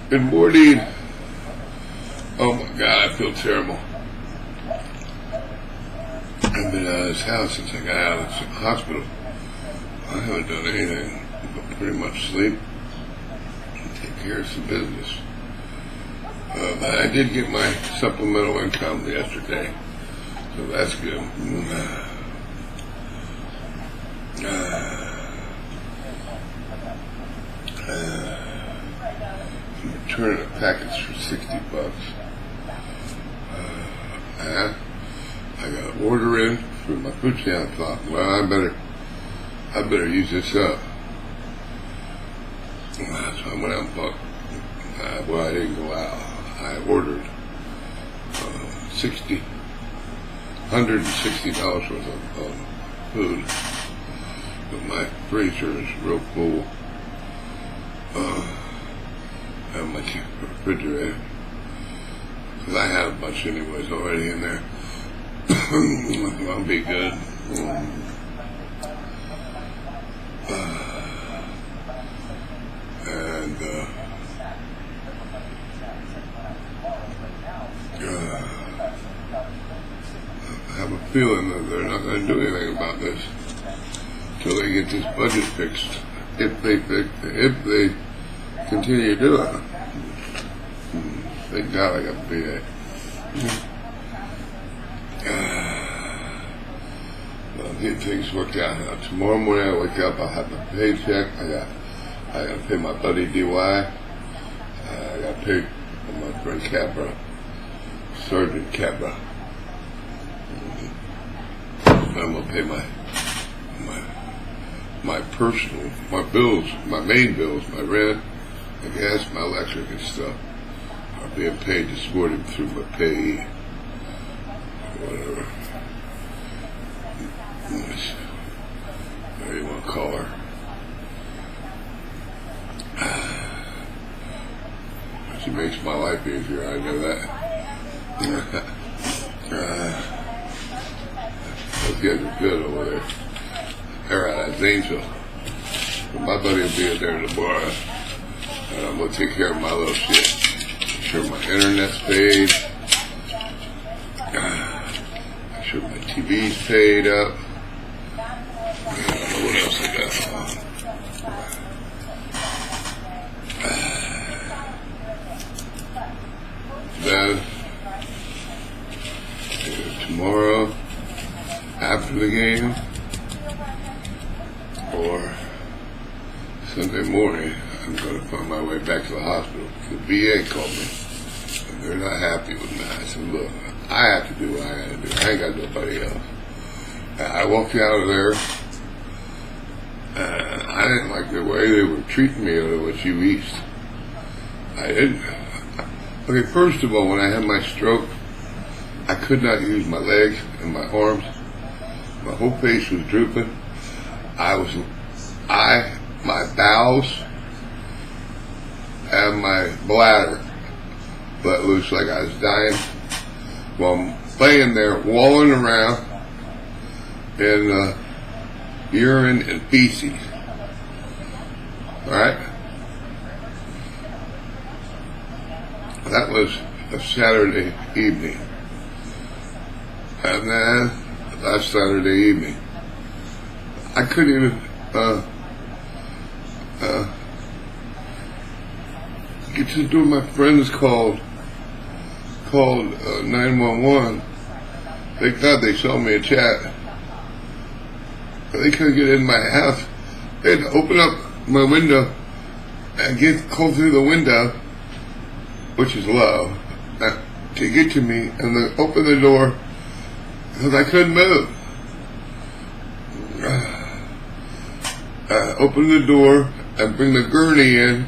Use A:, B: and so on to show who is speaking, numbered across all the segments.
A: Good morning. Oh my God, I feel terrible. I've been out of this house since I got out of the hospital. I haven't done anything but pretty much sleep and take care of some business. But I did get my supplemental income yesterday, so that's good. I'm returning a package for $60. I got an order in for my food stamp. I thought, well, I better use this up. So I went out and bought. Well, I didn't go out. I ordered $160 worth of food. But my freezer is real full. And my refrigerator. Because I had a bunch anyways already in there. I'll be good. And I have a feeling that they're not going to do anything about this until they get this budget fixed. If they continue doing it. Thank God I got to be there. Get things worked out. Tomorrow morning I wake up, I'll have my paycheck. I got to pay my buddy DY. I got to pay my friend Cabra, Sergeant Cabra. I'm gonna pay my personal, my bills, my main bills, my rent, my gas, my electric and stuff are being paid this morning through my payee. Whatever. Whatever you want to call her. She makes my life easier, I know that. Those guys are good over there. They're out of Zanesville. But my buddy will be in there tomorrow. And I'm going to take care of my little shit. Make sure my internet's paid. Make sure my TV's paid up. I don't know what else I got. Then, tomorrow, after the game, or Sunday morning, I'm going to find my way back to the hospital. The VA called me, and they're not happy with me. I said, look, I have to do what I got to do. I ain't got nobody else. I walked out of there, and I didn't like the way they were treating me over with you East. I didn't. Okay, first of all, when I had my stroke, I could not use my legs and my arms. My whole face was drooping. My bowels and my bladder let loose like I was dying while I'm laying there walling around in urine and feces. Alright? That was a Saturday evening. And then, last Saturday evening, I couldn't even get to the door. My friends called 911. Thank God they saw me in chat. But they couldn't get in my house. They had to open up my window and call through the window, which is low, to get to me, and then open the door because I couldn't move. Open the door and bring the gurney in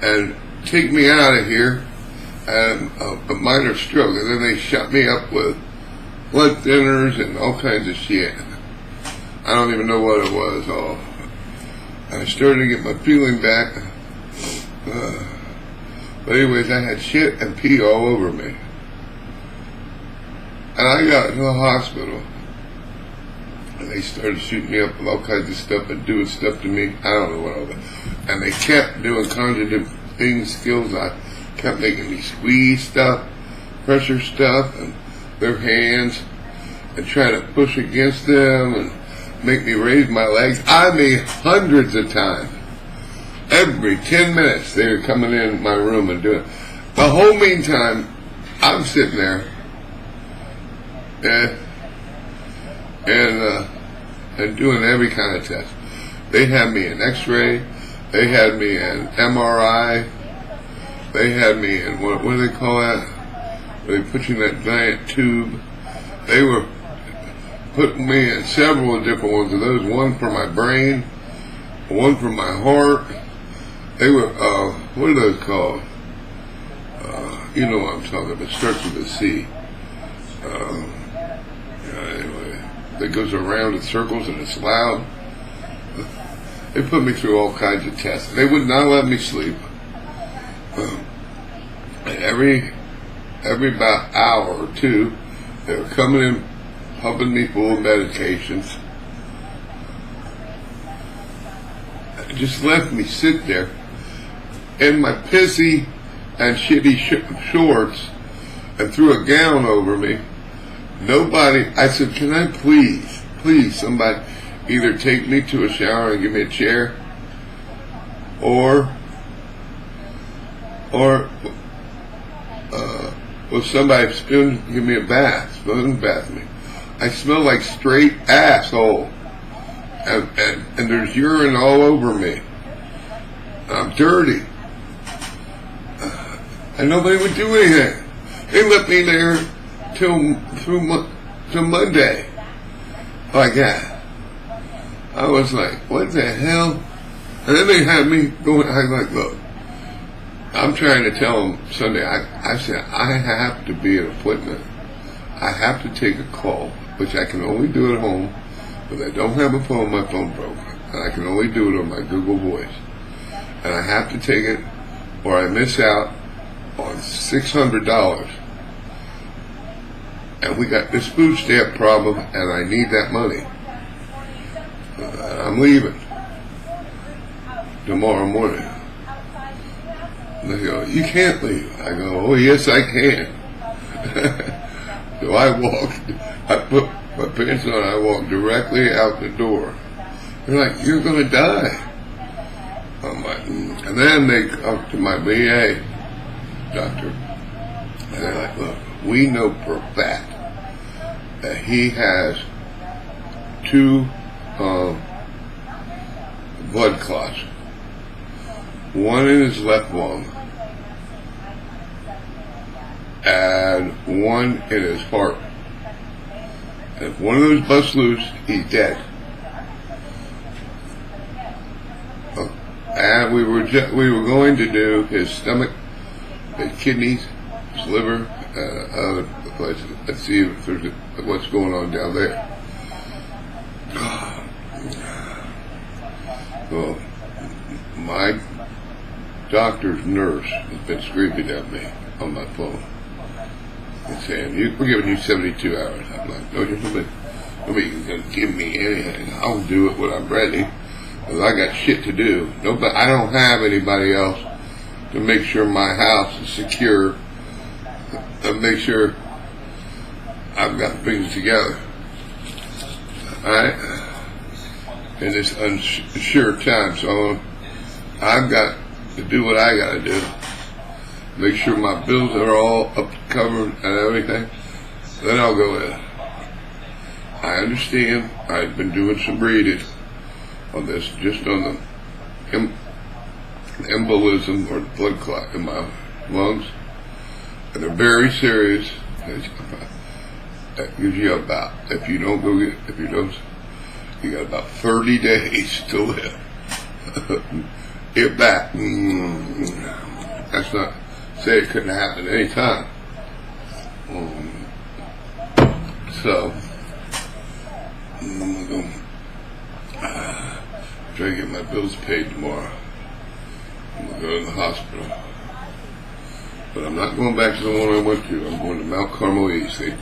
A: and take me out of here, and a minor stroke, and then they shut me up with blood thinners and all kinds of shit. I don't even know what it was all. I started to get my feeling back. But anyways, I had shit and pee all over me. And I got to the hospital. And they started shooting me up with all kinds of stuff and doing stuff to me. I don't know what all that. And they kept doing cognitive things, skills. kept making me squeeze stuff, pressure stuff, and their hands, and try to push against them and make me raise my legs. I mean, hundreds of times. Every 10 minutes they were coming in my room and doing it. The whole meantime, I'm sitting there and doing every kind of test. They had me in X-ray. They had me in MRI. They had me in, what do they call that? They put you in that giant tube. They were putting me in several different ones of those. One for my brain, one for my heart. They were, what are those called? You know what I'm talking about. It starts with a C. Anyway, that goes around in circles and it's loud. They put me through all kinds of tests. They would not let me sleep. Every about hour or two, they were coming in, pumping me full of medications. Just left me sit there in my pissy and shitty shorts and threw a gown over me. Nobody, I said, can I please somebody either take me to a shower and give me a chair, or will somebody give me a bath, bath me. I smell like straight asshole, and there's urine all over me. I'm dirty. And nobody would do anything. They left me there till Monday. Like that. I was like, what the hell? And then they had me going, I was like, look, I'm trying to tell them Sunday, I said, I have to be at an appointment. I have to take a call, which I can only do at home, but I don't have a phone, my phone broke. And I can only do it on my Google Voice. And I have to take it, or I miss out on $600. And we got this food stamp problem, and I need that money. I'm leaving tomorrow morning. And they go, you can't leave. I go, oh yes I can. So I put my pants on, I walked directly out the door. They're like, you're gonna die. I'm like, and then they come to my VA doctor, and they're like, look, we know for a fact that he has 2 blood clots. One in his left lung and one in his heart. And if one of those busts loose, he's dead. And we were going to do his stomach, his kidneys, his liver, other places. Let's see if there's what's going on down there. Well, my doctor's nurse has been screaming at me on my phone and saying, we're giving you 72 hours. I'm like, no, nobody's going to give me anything. I'll do it when I'm ready. Because I got shit to do. I don't have anybody else to make sure my house is secure and make sure I've got things together. Alright? In this unsure time. So I've got to do what I got to do. Make sure my bills are all up covered and everything. Then I'll go in. I understand. I've been doing some reading on this, just on the embolism or the blood clot in my lungs. And they're very serious. That gives you about, you got about 30 days to live. If that, that's not, say it couldn't happen any time. So, I'm going to try to get my bills paid tomorrow. I'm going to go to the hospital. But I'm not going back to the one I went to. I'm going to Mount Carmel East. The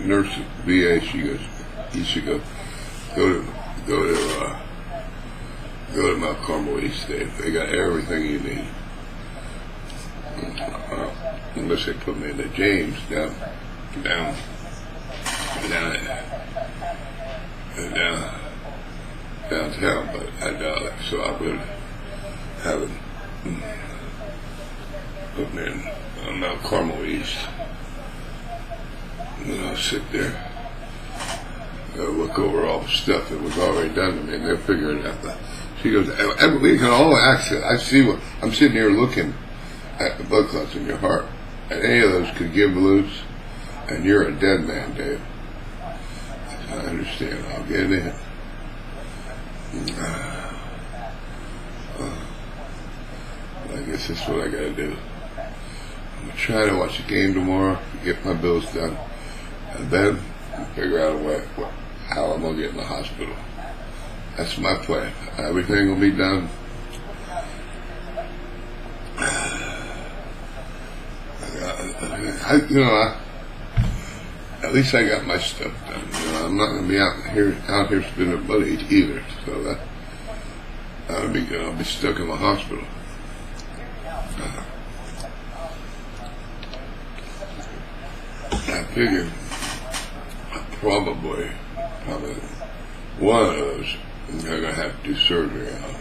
A: nurse at VA, she goes, you should go to Mount Carmel East. They got everything you need. unless they put me in the James downtown. But I doubt it. So I would have it put me in Mount Carmel East. And then I'll sit there. Look over all the stuff that was already done to me, and they're figuring out that. She goes, we can all access. I see what I'm sitting here looking at the blood clots in your heart, and any of those could give loose, and you're a dead man, Dave. I understand. I'll get in. I guess that's what I gotta do. I'm gonna try to watch the game tomorrow, get my bills done, and then figure out a way how I'm gonna get in the hospital. That's my plan. Everything will be done. At least I got my stuff done. I'm not gonna be out here spending money either. So that'll be good. I'll be stuck in the hospital. I figured probably one of those I'm gonna have to do surgery on.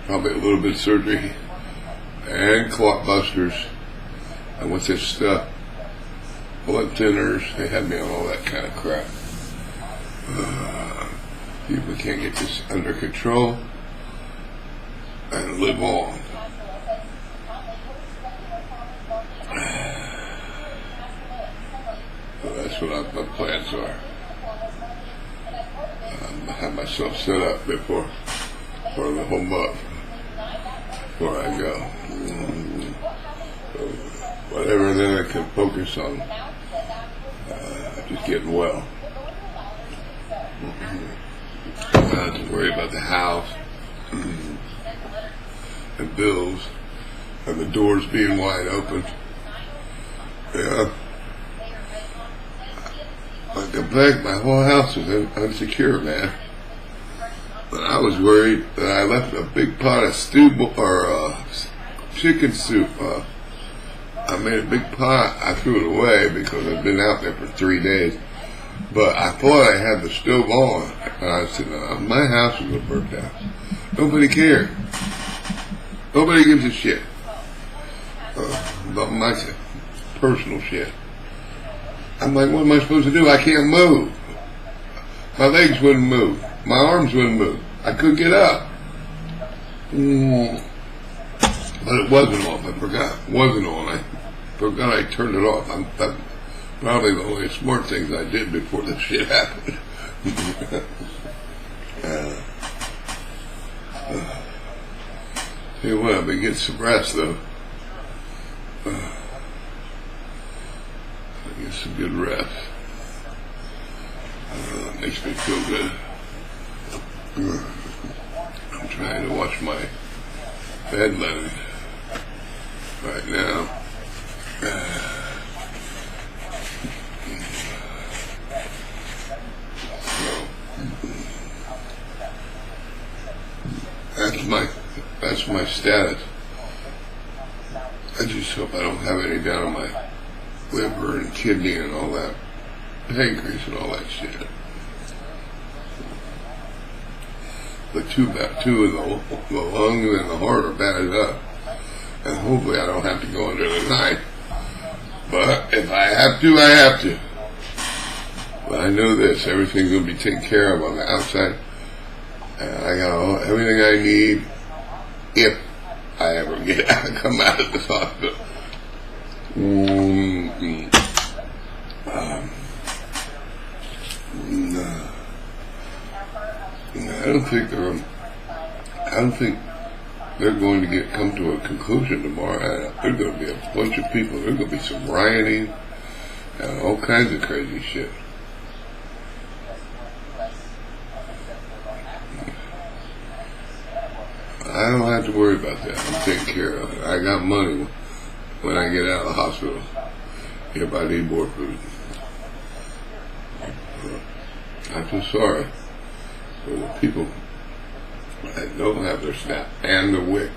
A: Probably a little bit of surgery and clot busters and what's this stuff, blood thinners. They had me on all that kind of crap. See if we can't get this under control and live on. So that's what my plans are. I have myself set up for the whole month before I go. So whatever, then I can focus on just getting well. I don't have to worry about the house and bills and the doors being wide open. Yeah. Like the back, my whole house was unsecure, man. But I was worried that I left a big pot of stew or chicken soup. I made a big pot. I threw it away because I'd been out there for 3 days. But I thought I had the stove on, and I said, no, my house is a burnt house. Nobody cared. Nobody gives a shit about my personal shit. I'm like, what am I supposed to do? I can't move. My legs wouldn't move. My arms wouldn't move. I couldn't get up. But it wasn't off. I forgot. It wasn't on. I forgot I turned it off. That's probably the only smart things I did before this shit happened. Tell you what, I've been getting some rest though. Get some good rest. Makes me feel good. I'm trying to watch my bed linen right now. So that's my status. I just hope I don't have any down on my liver and kidney and all that, pancreas and all that shit. The two of the lung and the heart are batted up, and hopefully I don't have to go under the knife. But if I have to, I have to. But I know this: everything's gonna be taken care of on the outside, and I got everything I need if I ever come out of this hospital. I don't think they're going to come to a conclusion tomorrow. There's going to be a bunch of people. There's going to be some rioting and all kinds of crazy shit. I don't have to worry about that. I'm taken care of it. I got money when I get out of the hospital if I need more food. I feel sorry for the people that don't have their SNAP and the WIC.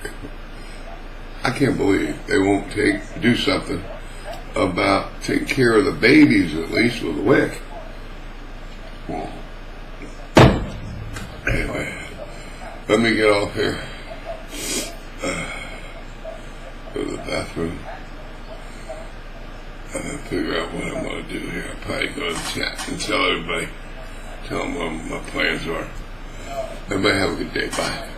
A: I can't believe they won't do something about taking care of the babies, at least with the WIC. Well, anyway, let me get off here. Go to the bathroom and then figure out what I'm going to do here. I'll probably go to the chat and tell them what my plans are. Everybody have a good day. Bye.